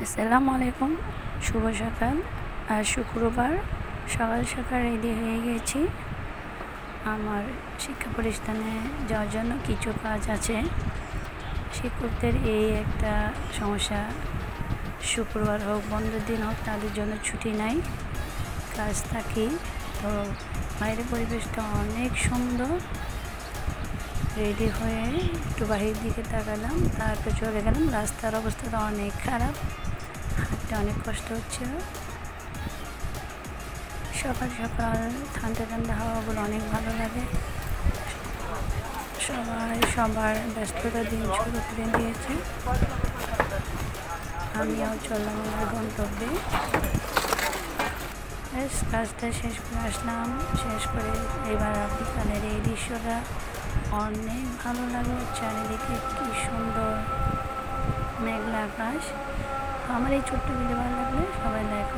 আসসালামু আলাইকুম। শুভ সকাল। আজ শুক্রবার সকাল সকাল রেডি হয়ে গেছি। আমার শিক্ষা প্রতিষ্ঠানে যাওয়ার জন্য কিছু কাজ আছে। শিক্ষকদের এই একটা সমস্যা, শুক্রবার হোক বন্ধের দিন হোক তাদের জন্য ছুটি নাই, কাজ থাকি। তো বাইরের পরিবেশটা অনেক সুন্দর। রেডি হয়ে একটু বাহির দিকে তাকালাম, তারপর চলে গেলাম। রাস্তার অবস্থাটা অনেক খারাপ, হাঁটতে অনেক কষ্ট হচ্ছিল। সকাল সকাল ঠান্ডা ঠান্ডা হাওয়াগুলো অনেক ভালো লাগে। সবাই সবার ব্যস্ততা দিন শুরু করে দিয়েছে। আমিও চললাম আমার গন্তব্যে। বেশ কাজটা শেষ করে আসলাম। শেষ করে এবার বিকালের এই দৃশ্যটা অনেক ভালো লাগে। চারিদিকে কি সুন্দর মেঘলা আকাশ। আমার এই ছোট্ট ভিডিও ভালো লাগলে সবাই লাইক